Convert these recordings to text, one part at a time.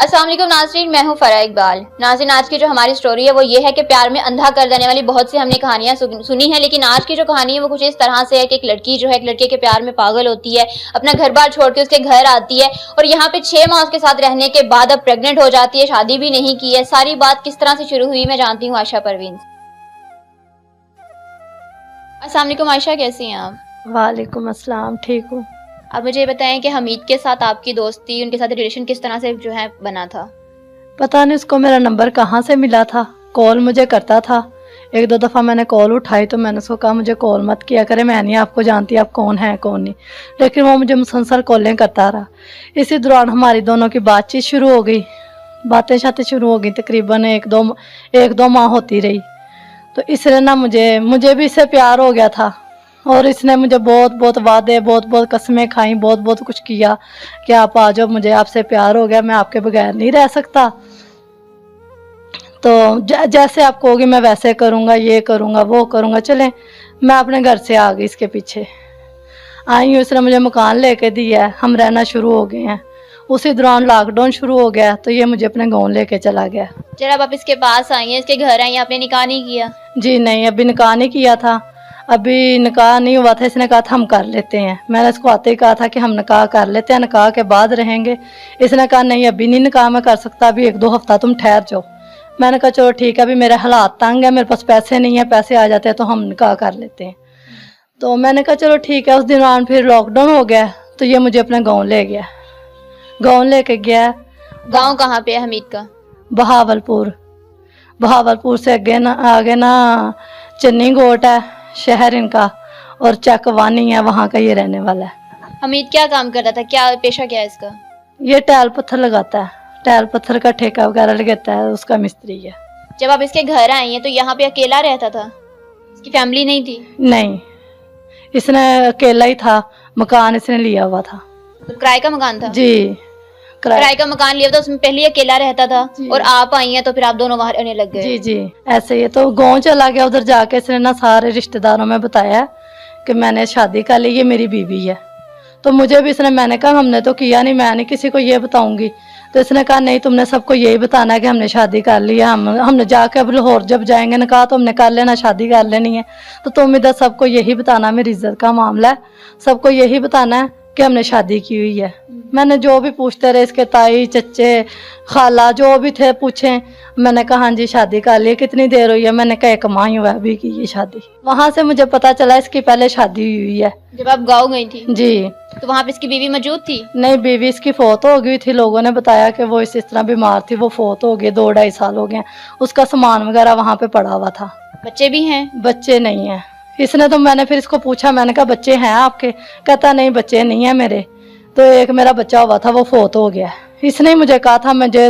अस्सलाम वालेकुम नाज़रीन, मैं हूं फरा इकबाल। नाज़रीन, आज की जो हमारी स्टोरी है वो ये है कि प्यार में अंधा कर देने वाली बहुत सी हमने कहानियां सुनी है, लेकिन आज की जो कहानी है वो कुछ इस तरह से है कि एक लड़की जो है एक लड़के के प्यार में पागल होती है, अपना घर बार छोड़ के उसके घर आती है और यहाँ पे 6 माह उसके साथ रहने के बाद अब प्रेग्नेंट हो जाती है, शादी भी नहीं की है। सारी बात किस तरह से शुरू हुई मैं जानती हूँ आयशा परवीन। अस्सलाम वालेकुम आयशा, कैसी हैं आप? वालेकुम अस्सलाम, ठीक हूँ। आप मुझे ये बताएं कि हमीद के साथ आपकी दोस्ती, उनके साथ रिलेशन किस तरह से जो है बना था? पता नहीं उसको मेरा नंबर कहाँ से मिला था, कॉल मुझे करता था। एक दो दफ़ा मैंने कॉल उठाई तो मैंने उसको कहा मुझे कॉल मत किया करे, मैं नहीं आपको जानती आप कौन हैं कौन नहीं, लेकिन वो मुझे मुसलसल कॉलें करता रहा। इसी दौरान हमारी दोनों की बातचीत शुरू हो गई, बातें शातें शुरू हो गई, तकरीबन एक दो माह होती रही। तो इसने ना मुझे भी इससे प्यार हो गया था और इसने मुझे बहुत बहुत वादे, बहुत बहुत कस्में खाई, बहुत बहुत कुछ किया कि आप आ जाओ, मुझे आपसे प्यार हो गया, मैं आपके बगैर नहीं रह सकता। तो जैसे आप कहोगे मैं वैसे करूँगा, ये करूँगा वो करूँगा। चलें, मैं अपने घर से आ गई, इसके पीछे आई हूँ। इसने मुझे मकान लेके दिया है, हम रहना शुरू हो गए हैं। उसी दौरान लॉकडाउन शुरू हो गया तो ये मुझे अपने गाँव लेके चला गया। जब आप इसके पास आई हैं, इसके घर आई हैं, आपने निकाह नहीं किया? जी नहीं, अभी निकाह नहीं किया था, अभी निकाह नहीं हुआ था। इसने कहा था हम कर लेते हैं, मैंने इसको आते ही कहा था कि हम निकाह कर लेते हैं, निकाह के बाद रहेंगे। इसने कहा नहीं अभी नहीं निकाह मैं कर सकता, अभी 1-2 हफ्ता तुम ठहर जाओ। मैंने कहा चलो ठीक है, अभी मेरे हालात तंग है, मेरे पास पैसे नहीं है, पैसे आ जाते हैं तो हम निकाह कर लेते हैं। तो मैंने कहा चलो ठीक है। उस दिन फिर लॉकडाउन हो गया तो ये मुझे अपने गाँव ले गया, गाँव लेके गया। गाँव कहाँ पे है हमीद का? बहावलपुर से आगे ना चन्नी गोट है शहर इनका, और चकवानी है, वहाँ का ये रहने वाला है। हमीद क्या काम करता था, क्या पेशा क्या है इसका? ये टाइल पत्थर लगाता है, टाइल पत्थर का ठेका वगैरह लगाता है, उसका मिस्त्री है। जब आप इसके घर आई हैं तो यहाँ पे अकेला रहता था, इसकी फैमिली नहीं थी? नहीं, इसने अकेला ही था, मकान इसने लिया हुआ था। तो किराए का मकान था? जी, किराए का मकान लिया था, उसमें पहले ही अकेला रहता था और आप आई हैं तो फिर आप दोनों वहां रहने लग गए? जी जी, ऐसे ही। तो गाँव चला गया, उधर जाके इसने ना सारे रिश्तेदारों में बताया कि मैंने शादी कर ली, ये मेरी बीवी है। तो मुझे भी मैंने कहा हमने तो किया नहीं, मैं नहीं किसी को ये बताऊंगी। तो इसने कहा नहीं तुमने सबको यही बताना है कि हमने शादी कर ली है, हमने जाके अब लाहौर जब जाएंगे ना, कहा तो हमने कर लेना, शादी कर लेनी है। तो तुम इधर सबको यही बताना, मेरी इज्जत का मामला है, सबको यही बताना है कि हमने शादी की हुई है। मैंने जो भी पूछते रहे, इसके ताई चच्चे खाला जो भी थे पूछे, मैंने कहा हाँ जी शादी कर ली। कितनी देर हुई है? मैंने कहा 1 माह ही हुआ अभी की ये शादी। वहाँ से मुझे पता चला इसकी पहले शादी हुई है। जब आप गाँव गई थी? जी। तो वहाँ पे इसकी बीवी मौजूद थी? नहीं, बीवी इसकी फौत हो गई थी, लोगों ने बताया कि वो इस तरह बीमार थी, वो फौत हो गई, 2-2.5 साल हो गए। उसका सामान वगैरह वहाँ पे पड़ा हुआ था। बच्चे भी हैं? बच्चे नहीं है। इसने तो मैंने फिर इसको पूछा, मैंने कहा बच्चे हैं आपके? कहता नहीं बच्चे नहीं है मेरे। तो एक मेरा बच्चा हुआ था वो फौत हो गया। इसने ही मुझे कहा था, मुझे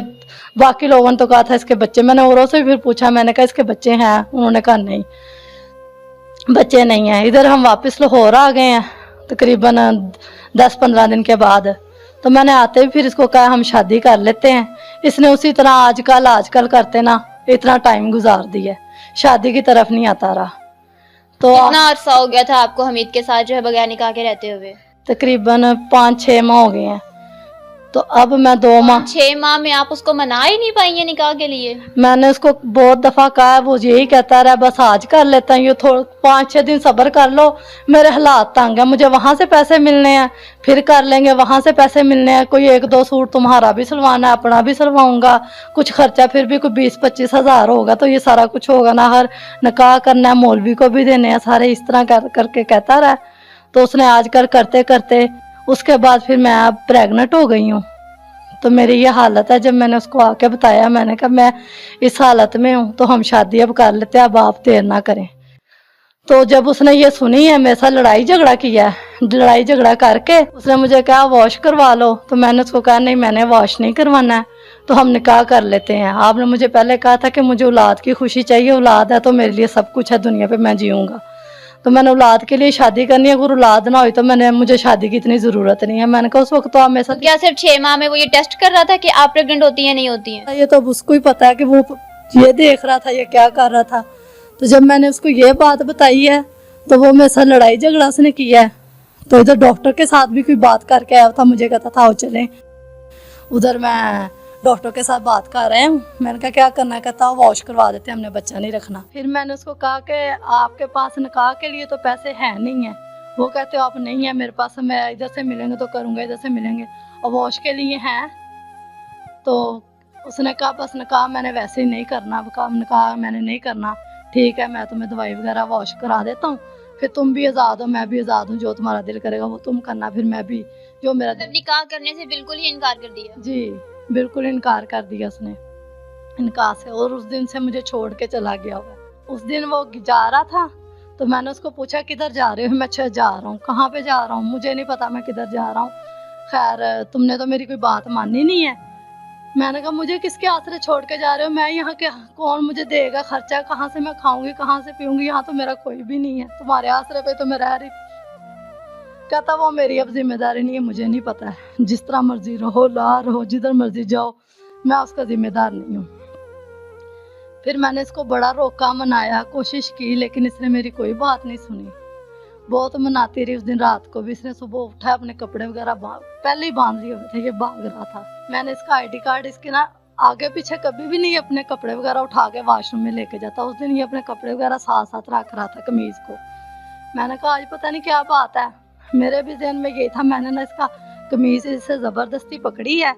बाकी लोगों ने तो कहा था इसके बच्चे, मैंने औरों से भी फिर पूछा, मैंने कहा इसके बच्चे हैं? उन्होंने कहा नहीं बच्चे नहीं हैं। इधर हम वापस लाहौर आ गए हैं तकरीबन 10-15 दिन के बाद। तो मैंने आते ही फिर इसको कहा हम शादी कर लेते हैं। इसने उसी तरह आजकल करते ना इतना टाइम गुजार दिया, शादी की तरफ नहीं आता रहा। तो कितना अरसा हो गया था आपको हमीद के साथ जो है बगैर निकाह के रहते हुए? तकरीबन 5-6 माह हो गए हैं। तो अब मैं 2 माह 6 माह में आप उसको मना ही नहीं पाई है निकाह के लिए? मैंने उसको बहुत दफा कहा, वो यही कहता रहा बस आज कर लेता हूँ, ये 5-6 दिन सब्र कर लो, मेरे हालात तंग है, मुझे वहाँ से पैसे मिलने हैं, फिर कर लेंगे, वहाँ से पैसे मिलने हैं, कोई 1-2 सूट तुम्हारा भी सिलवाना है, अपना भी सिलवाऊंगा, कुछ खर्चा फिर भी कोई 20-25 हज़ार होगा, तो ये सारा कुछ होगा ना, हर निकाह करना है, मौलवी को भी देने हैं सारे, इस तरह करके कहता रहा। तो उसने आजकल करते करते उसके बाद फिर मैं अब प्रेग्नेंट हो गई हूँ। तो मेरी ये हालत है। जब मैंने उसको आके बताया, मैंने कहा मैं इस हालत में हूँ तो हम शादी अब कर लेते हैं, अब आप देर ना करें। तो जब उसने ये सुनी है, मेरे साथ लड़ाई झगड़ा किया है, लड़ाई झगड़ा करके उसने मुझे कहा वॉश करवा लो। तो मैंने उसको कहा नहीं मैंने वॉश नहीं करवाना है, तो हम निकाह कर लेते हैं। आपने मुझे पहले कहा था कि मुझे औलाद की खुशी चाहिए, औलाद है तो मेरे लिए सब कुछ है दुनिया पे, मैं जीऊँगा। तो मैंने औलाद के लिए शादी करनी है, अगर औलाद ना हुई तो मुझे शादी की इतनी ज़रूरत नहीं है। मैंने कहा उस वक्त तो आप मेरे साथ क्या सिर्फ 6 माह में वो ये टेस्ट कर रहा था कि आप प्रेग्नेंट होती हैं नहीं होती हैं? ये तो अब उसको ही पता है कि वो ये देख रहा था, ये क्या कर रहा था। तो जब मैंने उसको ये बात बताई है तो वो मेरे साथ लड़ाई झगड़ा उसने किया है। तो इधर डॉक्टर के साथ भी कोई बात करके आया था, मुझे कहता था आओ चलें। उधर मैं डॉक्टर के साथ बात कर रहे हैं। मैंने कहा क्या करना है, कहता वॉश करवा देते हैं, हमने बच्चा नहीं रखना। फिर मैंने उसको कहा कि आपके पास निकाह के लिए तो पैसे हैं नहीं है। वो कहते हो आप नहीं है मेरे पास, मैं इधर से मिलेंगे तो करूँगा, इधर से मिलेंगे, और वॉश के लिए हैं। तो उसने कहा बस निकाह मैंने वैसे ही नहीं करना, निकाह मैंने नहीं करना, ठीक है मैं तुम्हें दवाई वगैरह वॉश करा देता हूँ, फिर तुम भी आज़ाद हो मैं भी आज़ाद हूँ, जो तुम्हारा दिल करेगा वो तुम करना, फिर मैं भी जो मेरा मतलब निकाह करने से बिल्कुल ही इनकार कर दिया? जी बिल्कुल इनकार कर दिया उसने इनकार से। और उस दिन से मुझे छोड़ के चला गया हुआ है। उस दिन वो जा रहा था तो मैंने उसको पूछा किधर जा रहे हो, मैं अच्छा जा रहा हूँ। कहाँ पे जा रहा हूँ मुझे नहीं पता मैं किधर जा रहा हूँ। खैर तुमने तो मेरी कोई बात मानी नहीं है। मैंने कहा मुझे किसके आसरे छोड़ के जा रहे हो, मैं यहाँ के कौन मुझे देगा खर्चा, कहाँ से मैं खाऊंगी, कहाँ से पीऊंगी, यहाँ तो मेरा कोई भी नहीं है, तुम्हारे आसरे पे तो मैं रह रही। कहता वो मेरी अब जिम्मेदारी नहीं है, मुझे नहीं पता है, जिस तरह मर्जी रहो ला रहो जिधर मर्जी जाओ, मैं उसका जिम्मेदार नहीं हूँ। फिर मैंने इसको बड़ा रोका मनाया कोशिश की, लेकिन इसने मेरी कोई बात नहीं सुनी। बहुत मनाती रही। उस दिन रात को भी इसने सुबह उठा अपने कपड़े वगैरह पहले ही बांध लिए हुए थे, ये भाग रहा था। मैंने इसका आईडी कार्ड इसके ना आगे पीछे कभी भी नहीं अपने कपड़े वगैरह उठा के वॉशरूम में लेके जाता। उस दिन ये अपने कपड़े वगैरह साथ साथ रख रहा था कमीज को। मैंने कहा आज पता नहीं क्या बात है, मेरे भी ज़हन में यही था। मैंने ना इसका कमीज इससे ज़बरदस्ती पकड़ी है।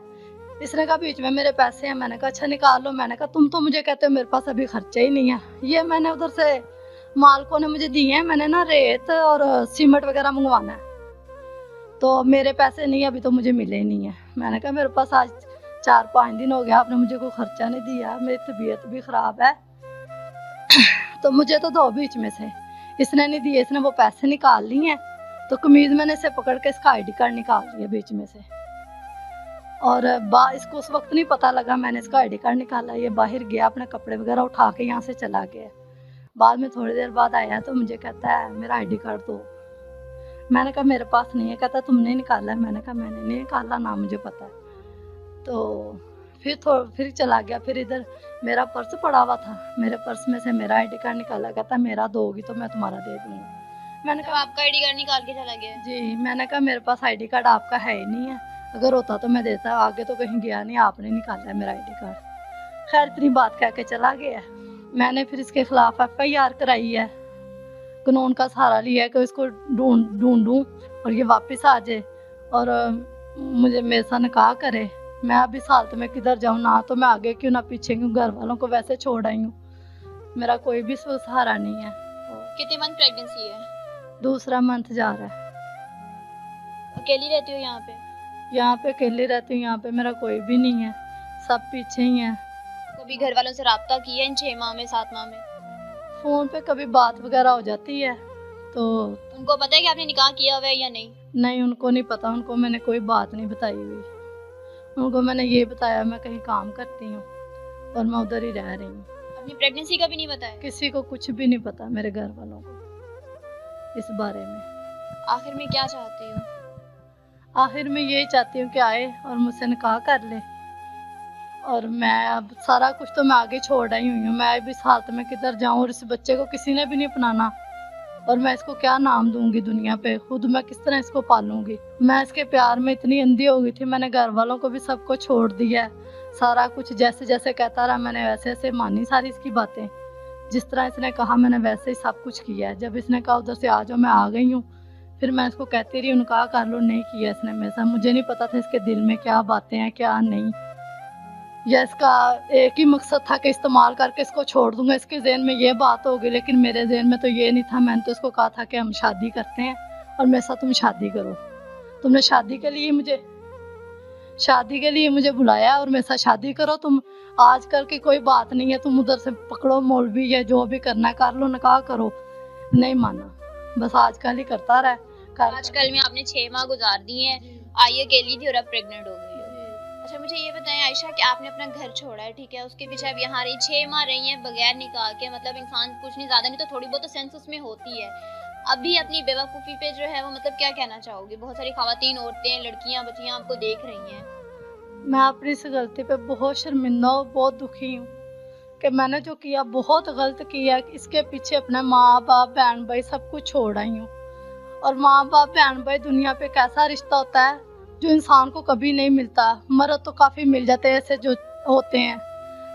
इसने कहा बीच में मेरे पैसे हैं। मैंने कहा अच्छा निकाल लो। मैंने कहा तुम तो मुझे कहते हो मेरे पास अभी खर्चा ही नहीं है। ये मैंने उधर से मालकों ने मुझे दिए हैं, मैंने ना रेत और सीमेंट वगैरह मंगवाना है, तो मेरे पैसे नहीं अभी तो मुझे मिले ही नहीं है। मैंने कहा मेरे पास आज 4-5 दिन हो गया, आपने मुझे कोई खर्चा नहीं दिया, मेरी तबीयत भी ख़राब है तो मुझे तो दो बीच में से। इसने नहीं दिए, इसने वो पैसे निकाल लिए हैं। तो कमीज़ मैंने इसे पकड़ के इसका आईडी कार्ड निकाल लिया बीच में से। और इसको उस वक्त नहीं पता लगा मैंने इसका आईडी कार्ड निकाला। ये बाहर गया अपने कपड़े वगैरह उठा के यहाँ से चला गया। बाद में थोड़ी देर बाद आया तो मुझे कहता है मेरा आईडी कार्ड दो। मैंने कहा मेरे पास नहीं है। कहता तुमने निकाला है। मैंने कहा मैंने नहीं निकाला, ना मुझे पता है। तो फिर चला गया। फिर इधर मेरा पर्स पड़ा हुआ था, मेरे पर्स में से मेरा आईडी कार्ड निकाला। कहता मेरा दोगी तो मैं तुम्हारा दे दूँगा। मैंने कहा आपका आईडी कार्ड निकाल के चला गया? जी। मैंने कहा मेरे पास आईडी कार्ड आपका है ही नहीं है, अगर होता तो मैं देता, आगे तो कहीं गया नहीं, आपने निकाला है मेरा आईडी कार्ड। खैर इतनी बात कह के चला गया। मैंने फिर इसके खिलाफ FIR कराई है, कानून का सहारा लिया है कि इसको ढूंढूं और ये वापस आ जाए और मुझे मेरे साथ निकाह करे। मैं अब इस हालत में किधर जाऊं, ना तो मैं आगे क्यों ना पीछे क्यों, घर वालों को वैसे छोड़ आई हूँ, मेरा कोई भी सहारा नहीं है। कितने मंथ प्रेगनेंसी है? दूसरा मंथ जा रहा है। अकेली रहती हो यहाँ पे? यहाँ पे अकेली रहती हूँ, यहाँ पे मेरा कोई भी नहीं है, सब पीछे ही है। कभी घर वालों से राब्ता किया इन 6 माह में 7 माह में? फ़ोन पे कभी बात वगैरह हो जाती है तो। उनको पता है कि आपने निकाह किया हुआ है या नहीं? नहीं उनको नहीं पता, उनको मैंने कोई बात नहीं बताई हुई। उनको मैंने ये बताया मैं कहीं काम करती हूँ और मैं उधर ही रह रही हूँ। अपनी प्रेगनेंसी का भी नहीं बताया? किसी को कुछ भी नहीं पता मेरे घर वालों को इस बारे में। आखिर में क्या चाहती हूँ? आखिर में यही चाहती हूँ कि आए और मुझसे निकाह कर ले, और मैं अब सारा कुछ तो मैं आगे छोड़ आई हुई हूँ। मैं अब इस हालत में किधर जाऊँ, और इस बच्चे को किसी ने भी नहीं अपनाना, और मैं इसको क्या नाम दूंगी दुनिया पे, खुद मैं किस तरह इसको पालूंगी। मैं इसके प्यार में इतनी अंधी हो गई थी, मैंने घर वालों को भी सबको छोड़ दिया है। सारा कुछ जैसे जैसे कहता रहा मैंने वैसे वैसे मानी सारी इसकी बातें। जिस तरह इसने कहा मैंने वैसे ही सब कुछ किया है। जब इसने कहा उधर से आ जाओ, मैं आ गई हूँ। फिर मैं इसको कहती रही उनका कर लो, नहीं किया इसने मेरे साथ। मुझे नहीं पता था इसके दिल में क्या बातें हैं क्या नहीं, या इसका एक ही मकसद था कि इस्तेमाल करके इसको छोड़ दूंगा। इसके ज़हन में ये बात होगी, लेकिन मेरे ज़हन में तो ये नहीं था। मैंने तो इसको कहा था कि हम शादी करते हैं और मेरे साथ तुम शादी करो। तुमने शादी के लिए मुझे बुलाया और मेरे साथ शादी करो। तुम आजकल की कोई बात नहीं है, तुम उधर से पकड़ो मौलवी या जो भी करना है कर लो, निकाह करो। नहीं माना, बस आजकल ही करता रहा। आजकल में आपने 6 माह गुजार दिए हैं, आई अकेली थी और अब प्रेग्नेंट हो गई। अच्छा मुझे ये बताएं आयशा कि आपने अपना घर छोड़ा है, ठीक है, उसके पीछे अब यहाँ रही 6 माह रही हैं बगैर निकाह के। मतलब इंसान कुछ नहीं, ज़्यादा नहीं तो थोड़ी बहुत तो सेंस उसमें होती है। अभी अपनी बेवकूफ़ी पे जो है वो मतलब क्या कहना चाहोगी? बहुत सारी ख़वातीन, औरतें, लड़कियाँ, बच्चियाँ आपको देख रही हैं। मैं अपनी इस गलती पे बहुत शर्मिंदा और बहुत दुखी हूँ कि मैंने जो किया बहुत गलत किया। इसके पीछे अपने माँ बाप बहन भाई सब कुछ छोड़ आई हूँ। और माँ बाप बहन भाई दुनिया पे कैसा रिश्ता होता है जो इंसान को कभी नहीं मिलता। मर्द तो काफ़ी मिल जाते हैं ऐसे जो होते हैं,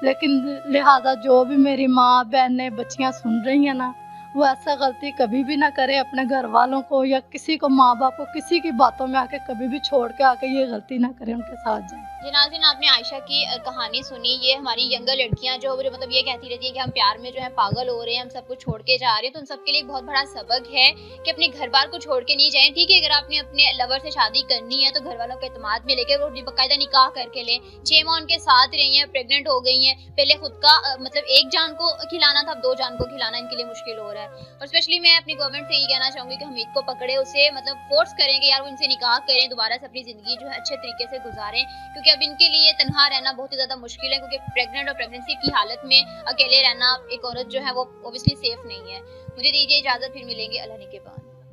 लेकिन लिहाजा जो भी मेरी माँ बहनें बच्चियाँ सुन रही हैं ना, वो ऐसा गलती कभी भी ना करे अपने घर वालों को या किसी को, माँ बाप को किसी की बातों में आके कभी भी छोड़ के आके ये गलती ना करे, उनके साथ जाए। जी नाज़रीन, आपने आयशा की कहानी सुनी। ये हमारी यंगर लड़कियां जो मतलब ये कहती रहती है कि हम प्यार में जो है पागल हो रहे हैं, हम सब कुछ छोड़ के जा रहे हैं, तो उन सबके लिए एक बहुत बड़ा सबक है कि अपने घर बार को छोड़ के नहीं जाएं। ठीक है, अगर आपने अपने लवर से शादी करनी है तो घर वालों के एतमाद में लेके वो बाकायदा निकाह करके लें। 6 माह उनके साथ रही हैं, प्रेग्नेंट हो गई हैं, पहले खुद का मतलब एक जान को खिलाना था, अब 2 जान को खिलाना इनके लिए मुश्किल हो रहा है। और स्पेशली मैं अपनी गवर्नमेंट से यही कहना चाहूंगी कि हमीद को पकड़े, उसे मतलब फोर्स करें कि यार वो इनसे निकाह करें, दोबारा से अपनी जिंदगी जो है अच्छे तरीके से गुजारें, क्योंकि अब इनके लिए तनहा रहना बहुत ही ज्यादा मुश्किल है, क्योंकि प्रेग्नेंट और प्रेगनेंसी की हालत में अकेले रहना एक औरत जो है वो ऑब्वियसली सेफ नहीं है। मुझे दीजिए इजाजत, फिर मिलेंगे अल्लाह ने के बाद।